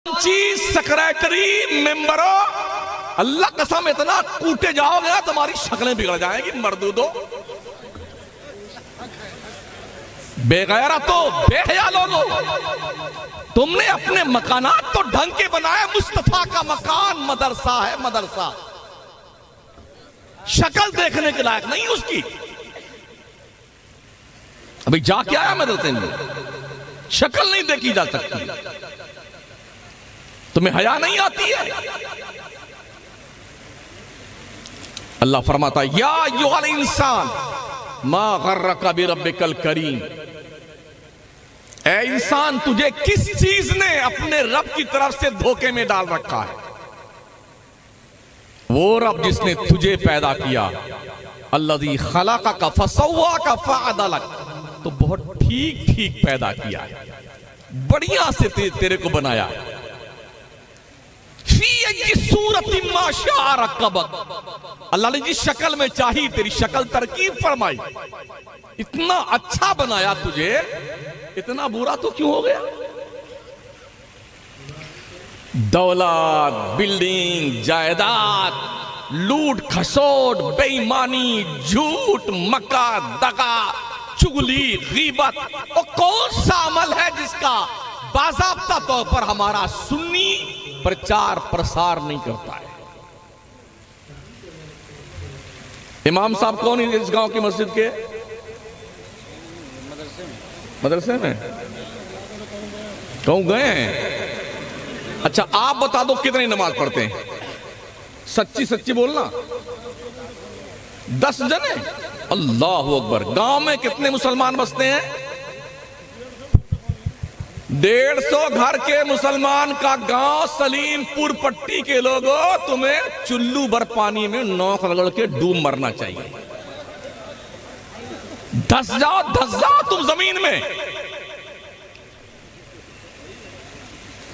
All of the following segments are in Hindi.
सेक्रेटरी मेंबरों, अल्लाह कसम इतना कूटे जाओगे ना तुम्हारी शक्लें बिगड़ जाएंगी। मर्दूदो, बेगैरतो, बेहया लोगों, तुमने अपने मकानात तो ढंग के बनाए। मुस्तफा का मकान मदरसा है, मदरसा। शक्ल देखने के लायक नहीं उसकी। अभी जाके आया मदरसे में, शक्ल नहीं देखी जा सकती। तुम्हें हया नहीं आती है? अल्लाह फरमाता है, या अय्युहल इंसान मा गर्रका बिरब्बिकल करीम। ए इंसान, तुझे किस चीज ने अपने रब की तरफ से धोखे में डाल रखा है? वो रब जिसने तुझे पैदा किया, अल्लज़ी खलक़का फसव्वाका फअदलक, तो बहुत ठीक ठीक पैदा किया है, बढ़िया से तेरे को बनाया। अल्लाह ने जिस शक्ल में चाही तेरी शक्ल तरकीब फरमाई, इतना अच्छा बनाया तुझे, इतना बुरा तो क्यों हो गया? दौलत, बिल्डिंग, जायदाद, लूट खसोट, बेईमानी, झूठ, मक्का, दगा, चुगली, गीबत, और कौन सा अमल है जिसका बाज़ाब्ता तौर पर हमारा सुन्नी प्रचार प्रसार नहीं करता है? इमाम साहब कौन है इस गांव की मस्जिद के? मदरसे में कहूं गए हैं? अच्छा, आप बता दो कितनी नमाज पढ़ते हैं? सच्ची सच्ची बोलना। 10 जने? अल्लाह अकबर। गांव में कितने मुसलमान बसते हैं? 150 घर के मुसलमान का गांव सलीमपुर पट्टी के लोगों, तुम्हें चुल्लू भर पानी में नौक रगड़ के डूब मरना चाहिए। धस जाओ तुम जमीन में।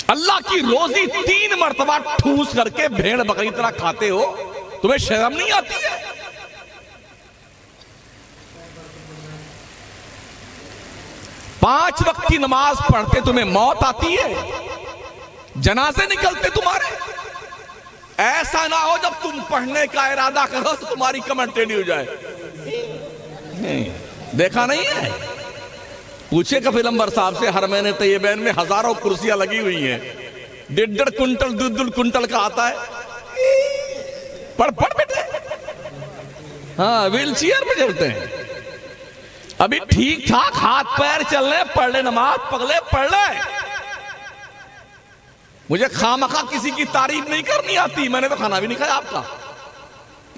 अल्लाह की रोजी 3 मरतबा ठूस करके भेड़ बकरी तरह खाते हो, तुम्हें शर्म नहीं आती है? पांच वक्त की नमाज पढ़ते तुम्हें मौत आती है? जनाजे निकलते तुम्हारे? ऐसा ना हो जब तुम पढ़ने का इरादा करो तो तुम्हारी कमेंट टेढ़ी हो जाए। देखा नहीं है? पूछे कफिलंबर साहब से, हर महीने तैयबैन में हजारों कुर्सियां लगी हुई हैं, 1.5 कुंटल 2 कुंटल का आता है। पढ़ बेटे। हाँ, व्हील चेयर पे चलते हैं। अभी ठीक ठाक हाथ पैर चलने, पढ़ ले नमाज, पगले पढ़ ले। मुझे खामखा किसी की तारीफ नहीं करनी आती। मैंने तो खाना भी नहीं खाया आपका,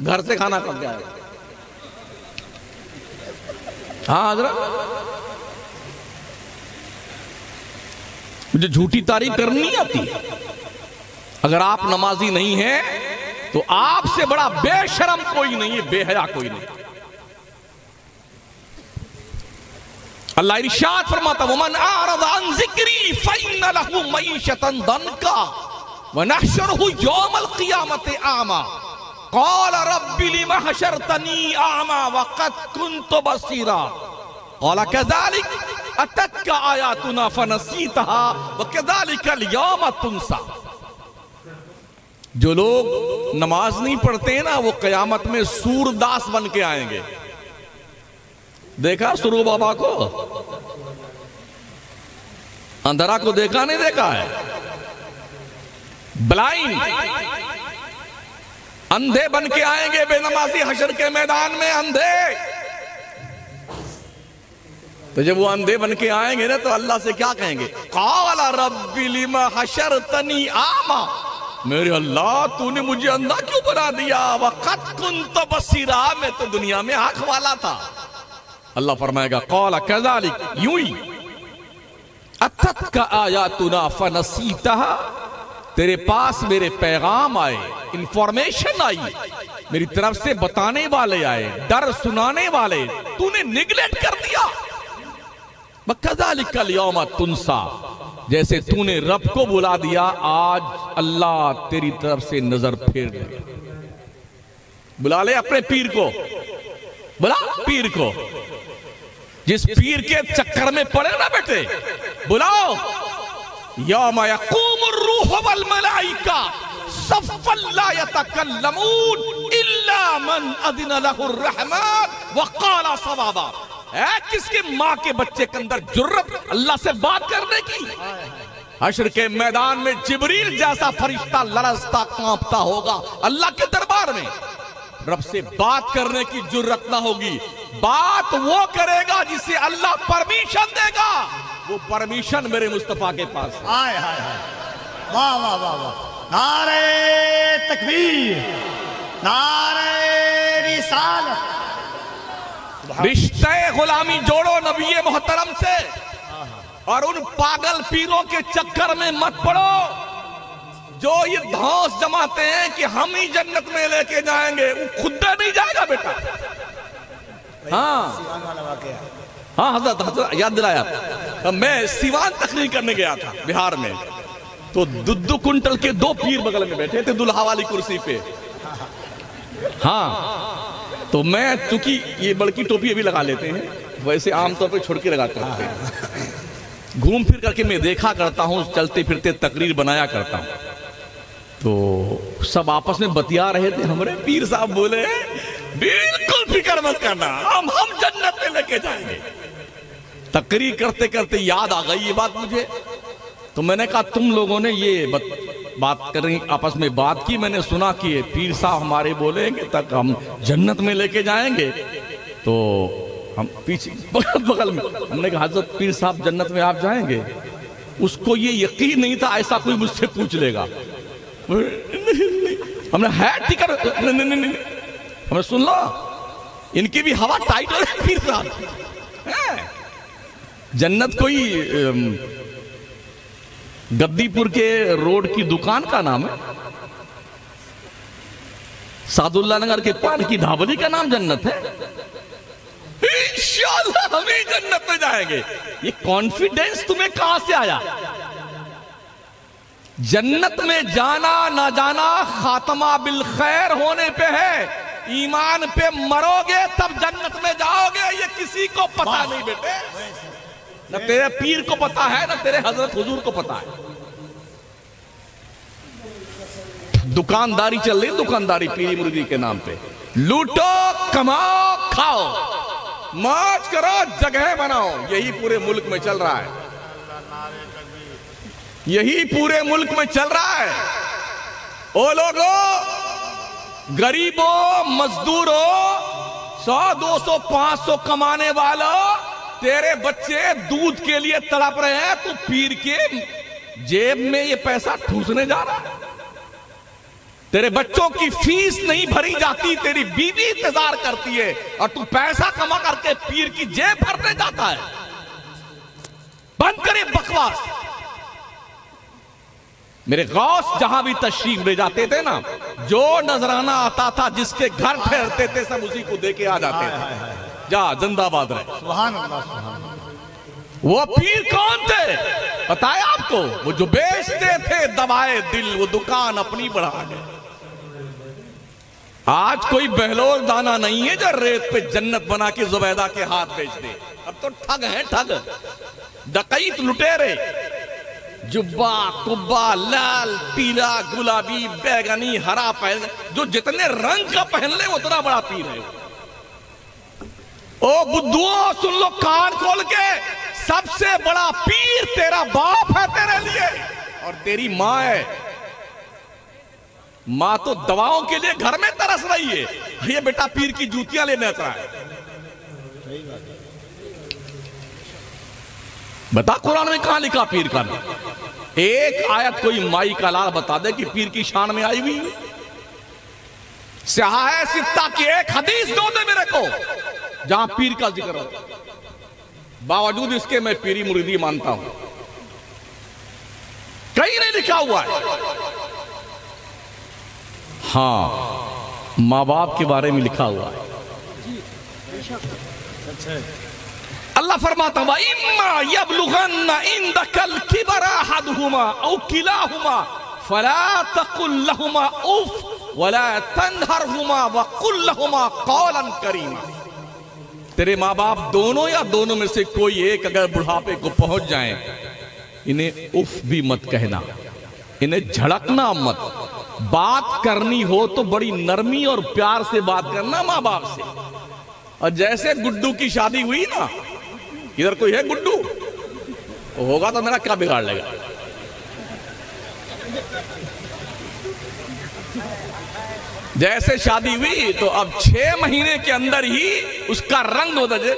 घर से खाना खा के आया। हाँ हजरत, मुझे झूठी तारीफ करनी नहीं आती। अगर आप नमाजी नहीं हैं तो आपसे बड़ा बेशरम कोई नहीं है, बेहया कोई नहीं। अल्लाह इरशाद फरमाता, वमन आरद अन ज़िक्री फ़इन्न लहु मईशतन दनका व नहशुरुहु यौमल क़ियामति आमा क़ाल रब्बि लिमा हशरतनी आमा व क़द कुन्तु बसीरा क़ाल कज़ालिक अतत्का आयातुना फ़नसीतहा व कज़ालिकल यौम तुनसा। जो लोग नमाज नहीं पढ़ते ना, वो क़यामत में सूरदास बन के आएंगे। देखा सुरू बाबा को? अंधरा को देखा नहीं देखा है? ब्लाइंड, अंधे बन के आएंगे बेनमाजी हशर के मैदान में, अंधे। तो जब वो अंधे बन के आएंगे ना, तो अल्लाह से क्या कहेंगे? क़ाल रब्बि लिमा हशरतनी आमा, मेरे अल्लाह तूने मुझे अंधा क्यों बना दिया? वक़द कुन्तु बसीरा, मैं तो दुनिया में आंख वाला था। अल्लाह फरमाएगा, क़ाल कज़ालिक, यूं ही, अतत्का आयातुना फ़नसीतहा, तेरे पास मेरे पैगाम आए, इंफॉर्मेशन आई, मेरी तरफ से बताने वाले आए, डर सुनाने वाले, तूने निगलेक्ट कर दिया। वकज़ालिकल यौम तुनसा, जैसे तूने रब को बुला दिया, आज अल्लाह तेरी तरफ से नजर फेर ले। बुला ले अपने पीर को, बुला पीर को। जिस पीर के चक्कर में पड़े ना बेटे, बुलाओ। यौम यक़ूमुर रूह वल मलाइका सफ़्फ़न ला यतकल्लमून इल्ला मन अज़िन लहुर रहमान व क़ाला सवाबा। है किसके माँ के बच्चे के अंदर जुर्रत अल्लाह से बात करने की? हश्र के मैदान में जिब्रील जैसा फरिश्ता लरजता कांपता होगा अल्लाह के दरबार में। रब से बात करने की जुर्रत ना होगी। बात वो करेगा जिसे अल्लाह परमिशन देगा। वो परमिशन मेरे मुस्तफा के पास है। हाय हाय हाय, वाह वाह वाह वाह, नारे तकबीर, नारे रिसालत। रिश्ते गुलामी जोड़ो नबी मोहतरम से और उन पागल पीरों के चक्कर में मत पड़ो जो ये धौंस जमाते हैं कि हम ही जन्नत में लेके जाएंगे। वो खुद नहीं जाएगा बेटा। हाँ हजरत याद दिलाया। मैं सिवान तकरीर करने गया था बिहार में, तो 2 कुंटल के 2 पीर बगल में बैठे थे दुल्हा वाली कुर्सी पे। हाँ तो मैं चूंकि ये बड़की टोपी अभी लगा लेते हैं, वैसे आमतौर पे छोड़ के लगाते हैं। घूम फिर करके मैं देखा करता हूँ, चलते फिरते तकरीर बनाया करता हूँ। तो सब आपस में बतिया रहे थे। हमारे पीर साहब बोले बिल्कुल फिक्र मत करना, हम जन्नत में लेके जाएंगे। तकरीर करते करते याद आ गई ये बात मुझे। तो मैंने कहा तुम लोगों ने ये बात करें आपस में बात की, मैंने सुना कि पीर साहब हमारे बोलेंगे तक हम जन्नत में लेके जाएंगे। तो हम पीछे बगल में हमने कहा हजरत पीर साहब जन्नत में आप जाएंगे? उसको ये यकीन नहीं था ऐसा कोई मुझसे पूछ लेगा। हमने है ठीक है, हमें सुन लो इनकी भी हवा टाइट हो रही। पीर साहब जन्नत कोई गद्दीपुर के रोड की दुकान का नाम है, सादुल्ला नगर के पान की ढाबली का नाम जन्नत है। इंशाअल्लाह हम ही जन्नत में जाएंगे। ये कॉन्फिडेंस तुम्हें कहां से आया? जन्नत में जाना ना जाना खात्मा बिल खैर होने पे है। ईमान पे मरोगे तब जन्नत में जाओगे, ये किसी को पता नहीं बेटे। न तेरे पीर को पता है न तेरे हजरत हुजूर को पता है। दुकानदारी चल रही, दुकानदारी पीरी मुर्गी के नाम पे। लूटो कमाओ खाओ मौज करो जगह बनाओ, यही पूरे मुल्क में चल रहा है। यही पूरे मुल्क में चल रहा है। ओ लोगों, गरीबों, मजदूरों, 100, 200, 500 कमाने वालों, तेरे बच्चे दूध के लिए तड़प रहे हैं, तू पीर के जेब में ये पैसा ठूसने जा रहा है। तेरे बच्चों की फीस नहीं भरी जाती, तेरी बीवी इंतजार करती है और तू पैसा कमा करके पीर की जेब भरने जाता है। बंद करे बकवास। मेरे गौस जहां भी तशरीफ ले जाते थे ना, जो नजराना आता था जिसके घर ठहरते थे सब उसी को दे के आ जाते थे। जा जिंदाबाद रहे। सुभान अल्लाह, सुभान अल्लाह। वो पीर कौन थे बताया आपको? वो जो बेचते थे दवाए दिल, वो दुकान अपनी बढ़ा गए। आज कोई बहलोल दाना नहीं है जो रेत पे जन्नत बना के जुबैदा के हाथ बेच दे। अब तो ठग हैं, ठग, डकैत, लुटेरे। जुब्बा कुब्बा लाल पीला गुलाबी बैगनी हरा पहन, जो जितने रंग का पहन ले उतना बड़ा पीर है। ओ बुद्धुओं सुन लो कान खोल के, सबसे बड़ा पीर तेरा बाप है तेरे लिए और तेरी माँ है। माँ तो दवाओं के लिए घर में तरस रही है, ये बेटा पीर की जूतियां लेने आता है। बता कुरान में कहां लिखा पीर का नाम? एक आयत कोई माई का लाल बता दे कि पीर की शान में आई हुई। सिहाए सिफ्ता की एक हदीस दो दे मेरे को जहां पीर का जिक्र हो। बावजूद इसके मैं पीरी मुरीदी मानता हूं, कहीं नहीं लिखा हुआ है। हाँ, मां बाप के बारे में लिखा हुआ है। अल्लाह फरमाता है इम्मा यबलुगन्ना इंदकल किबरा अहदुहुमा औ किलाहुमा फला तकुल लहुमा उफ वला तनहरहुमा वकुल लहुमा कौलन करीमा। तेरे माँ बाप दोनों या दोनों में से कोई एक अगर बुढ़ापे को पहुंच जाए इन्हें उफ भी मत कहना, इन्हें झड़कना मत। बात करनी हो तो बड़ी नरमी और प्यार से बात करना माँ बाप से। और जैसे गुड्डू की शादी हुई ना, इधर कोई है गुड्डू? होगा तो मेरा क्या बिगाड़ लेगा। जैसे शादी हुई तो अब 6 महीने के अंदर ही उसका रंग बदल,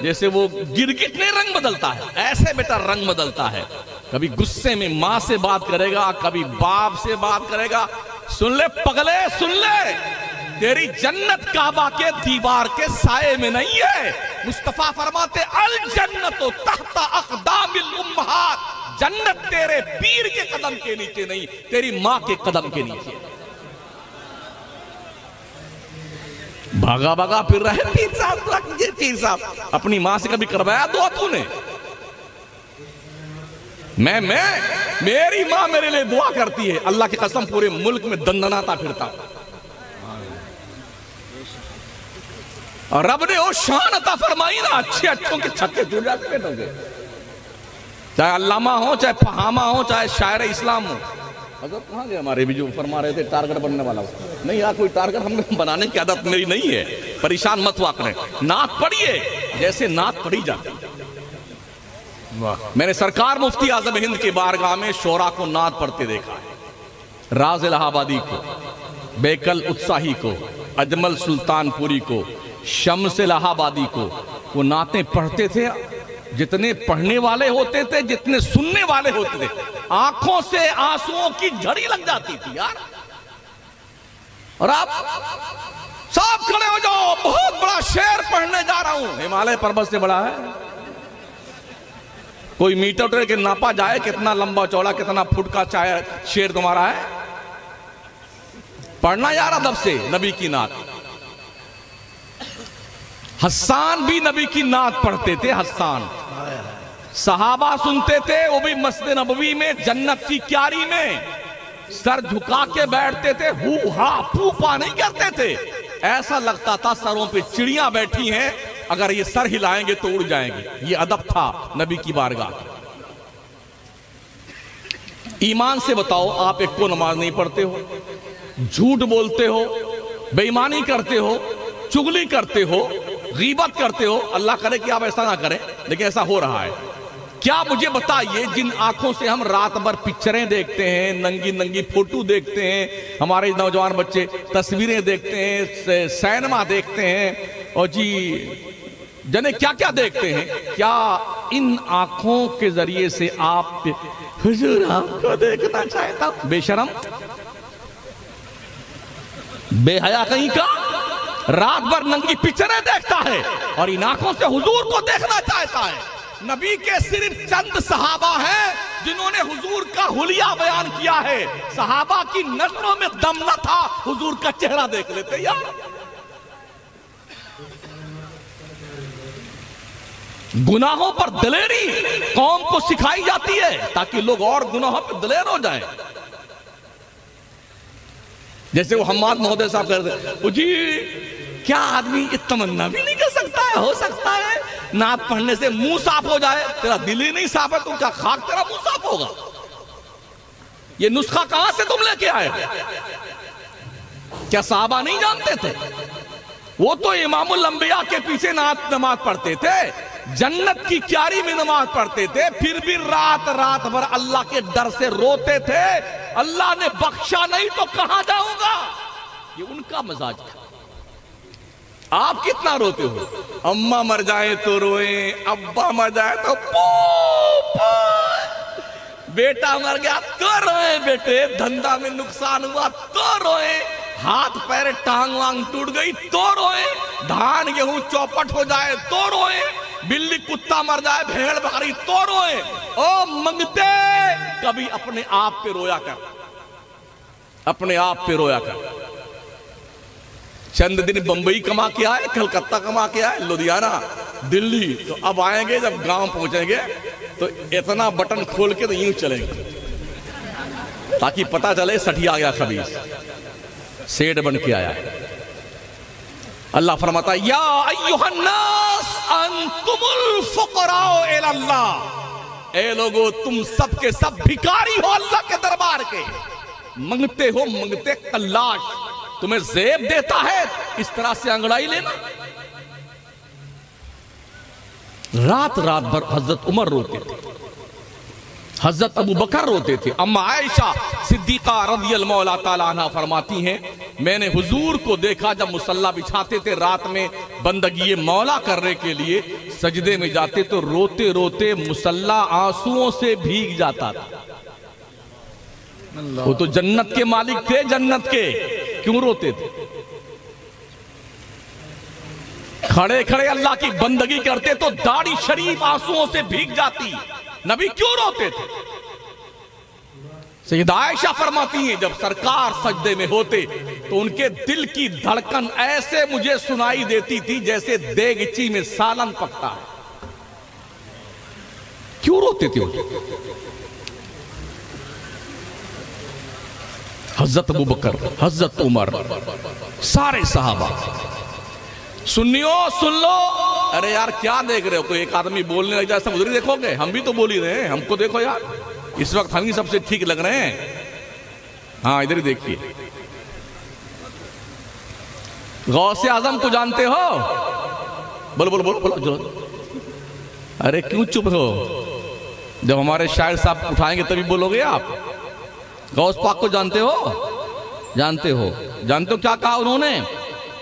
जैसे वो गिरगिट ने रंग बदलता है, ऐसे बेटा रंग बदलता है। कभी गुस्से में मां से बात करेगा, कभी बाप से बात करेगा। सुन ले पगले, सुन ले, तेरी जन्नत काबा के दीवार के साए में नहीं है। मुस्तफा फरमाते अल जन्नतो तहता अक़दामिल उम्महात, जन्नत तेरे पीर के कदम के नीचे नहीं, तेरी मां के कदम के नीचे। भागा भागा फिर रहे पीर साहब, पीर साहब। अपनी मां से कभी करवाया दुआ तूने? मैं मेरी मां मेरे लिए दुआ करती है, अल्लाह की कसम पूरे मुल्क में दंदनाता फिरता। और रब ने वो शान अता फरमाई ना, अच्छे अच्छों के छक्के जुड़ जाते बेटों के। चाहे अल्लामा हो, चाहे फहामा हो, चाहे शायर इस्लाम हो। अगर कहाँ गए हमारे भी जो फरमा रहे थे टारगेट बनने वाला हो? नहीं यार, कोई टारगेट हमें बनाने की आदत मेरी नहीं है, परेशान मत हुआ करें। नात पढ़िए जैसे नात पढ़ी जाती। मैंने सरकार मुफ्ती आजम हिंद की बारगाह में शोरा को नात पढ़ते देखा है। राज इलाहाबादी को, बेकल उत्साही को, अजमल सुल्तानपुरी को, शम्स इलाहाबादी को वो नातें पढ़ते थे। जितने पढ़ने वाले होते थे, जितने सुनने वाले होते थे, आंखों से आंसुओं की झड़ी लग जाती थी यार। और आप सब खड़े हो जाओ, बहुत बड़ा शेर पढ़ने जा रहा हूं। हिमालय पर्वत से बड़ा है? कोई मीटर के नापा जाए कितना लंबा चौड़ा, कितना फुट का चाहे शेर तुम्हारा है? पढ़ना यार अदब से नबी की नात। हस्सान भी नबी की नात पढ़ते थे। हस्सान सहाबा सुनते थे, वो भी मस्जिद नबवी में जन्नत की क्यारी में सर झुका के बैठते थे, हु हा फू पा नहीं करते थे। ऐसा लगता था सरों पे चिड़ियां बैठी हैं, अगर ये सर हिलाएंगे तो उड़ जाएंगे। ये अदब था नबी की बारगाह। ईमान से बताओ, आप एक को नमाज नहीं पढ़ते हो, झूठ बोलते हो, बेईमानी करते हो, चुगली करते हो, गीबत करते हो। अल्लाह करे कि आप ऐसा ना करें, लेकिन ऐसा हो रहा है। क्या मुझे बताइए, जिन आंखों से हम रात भर पिक्चरें देखते हैं, नंगी नंगी फोटो देखते हैं, हमारे नौजवान बच्चे तस्वीरें देखते हैं, सिनेमा देखते हैं, और जी जने क्या क्या देखते हैं, क्या इन आंखों के जरिए से आप हुजूर आपको देखना चाहता हूं? बेशरम, बेहया कहीं का, रात भर नंगी पिक्चरें देखता है और इन आंखों से हुजूर को देखना चाहता है। नबी के सिर्फ चंद सहाबा हैं जिन्होंने हुजूर का हुलिया बयान किया है। सहाबा की नजरों में दम न था, हुजूर का चेहरा देख लेते यार। गुनाहों पर दलेरी कौम को सिखाई जाती है ताकि लोग और गुनाहों पर दलेर हो जाएं। जैसे वो हम्माद महोदय साहब कहते जी, क्या आदमी ये तमन्ना भी नहीं कर सकता है, हो सकता है नात पढ़ने से मुंह साफ हो जाए? तेरा दिल ही नहीं साफ है तो क्या खाक तेरा मुंह साफ होगा? ये नुस्खा कहां से तुम लेके आए? क्या साहबा नहीं जानते थे? वो तो इमामुल अंबिया के पीछे नमाज पढ़ते थे, जन्नत की क्यारी में नमाज पढ़ते थे, फिर भी रात रात भर अल्लाह के डर से रोते थे। अल्लाह ने बख्शा नहीं तो कहां जाऊंगा? ये उनका मजाज था। आप कितना रोते हो? अम्मा मर जाए तो रोए, अब्बा मर जाए तो बेटा मर गया तो रोए, बेटे धंधा में नुकसान हुआ तो रोए, हाथ पैर टांग वांग टूट गई तो रोए, धान गेहूं चौपट हो जाए तो रोए, बिल्ली कुत्ता मर जाए, भेड़ बकरी तो रोए। ओ मंगते, कभी अपने आप पे रोया कर, अपने आप पे रोया कर। चंद दिन बंबई कमा के आए, कलकत्ता कमा के आए, लुधियाना, दिल्ली, तो अब आएंगे जब गांव पहुंचेंगे तो इतना बटन खोल के तो यूं चलेंगे ताकि पता चले सठिया गया खबीस, सेठ बन के आया। अल्लाह फरमाता है या अय्युहन्नास अंतुमुल फुकराउ इलल्लाह, ए लोगो, तुम सब के सब भिखारी हो अल्लाह के दरबार के, मंगते हो मंगते कल्लाश, तुम्हें जेब देता है इस तरह से अंगड़ाई लेना। रात रात भर हजरत उमर रोते थे, हजरत अबू बकर रोते थे। अम्मा आयशा सिद्दीका रज़ियल्लाहु मौला ताला अन्हा फरमाती हैं, मैंने हुजूर को देखा जब मुसल्ला बिछाते थे रात में बंदगी मौला करने के लिए, सजदे में जाते तो रोते रोते मुसल्ला आंसुओं से भीग जाता था। वो तो जन्नत के मालिक थे, जन्नत के, क्यों रोते थे? खड़े खड़े अल्लाह की बंदगी करते तो दाढ़ी शरीफ आंसुओं से भीग जाती, नबी क्यों रोते थे? सैयदा आयशा फरमाती हैं, जब सरकार सजदे में होते तो उनके दिल की धड़कन ऐसे मुझे सुनाई देती थी जैसे देगची में सालन पकता है। क्यों रोते थे? हजरत अबू बकर, हजरत उमर, सारे सहाबा। सुन्नियों सुन लो, अरे यार क्या देख रहे हो? कोई एक आदमी बोलने लग जाए सब उधर ही देखोगे? हम भी तो बोल ही रहे हैं, हमको देखो यार, इस वक्त हम ही सबसे ठीक लग रहे हैं। हाँ इधर ही देखिए। गौसे आजम को जानते हो? बोलो बोलो बोलो बोलो। अरे क्यों चुप हो? जब हमारे शायर साहब उठाएंगे तभी बोलोगे आप। गौस पाक को जानते हो? जानते हो? जानते हो क्या कहा उन्होंने?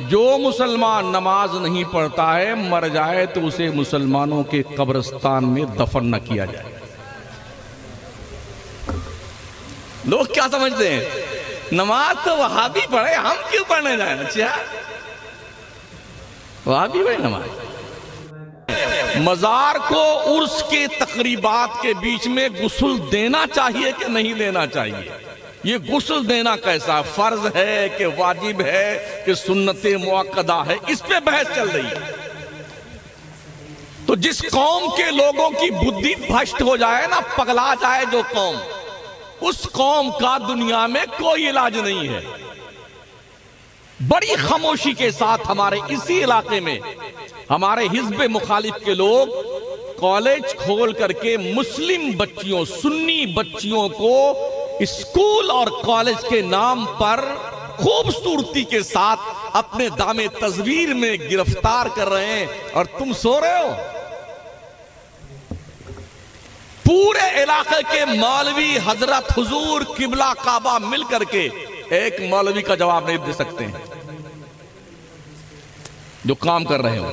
जो मुसलमान नमाज नहीं पढ़ता है मर जाए तो उसे मुसलमानों के कब्रिस्तान में दफन न किया जाए। लोग क्या समझते हैं? नमाज तो वहाबी पढ़े, हम क्यों पढ़ने जाए? अच्छा वहाबी पढ़े नमाज। मजार को उर्स के तकरीबात के बीच में गुस्ल देना चाहिए कि नहीं देना चाहिए? ये गुस्ल देना कैसा फर्ज है कि वाजिब है कि सुन्नते मुअक्कदा है, इस पे बहस चल रही है। तो जिस कौम के लोगों की बुद्धि भ्रष्ट हो जाए ना, पगला जाए जो कौम, उस कौम का दुनिया में कोई इलाज नहीं है। बड़ी खामोशी के साथ हमारे इसी इलाके में हमारे हिज़्ब मुखालिफ के लोग कॉलेज खोल करके मुस्लिम बच्चियों, सुन्नी बच्चियों को स्कूल और कॉलेज के नाम पर खूबसूरती के साथ अपने दामे तस्वीर में गिरफ्तार कर रहे हैं, और तुम सो रहे हो। पूरे इलाके के मौलवी हजरत हुजूर किबला काबा मिल करके एक मौलवी का जवाब नहीं दे सकते हैं जो काम कर रहे हो।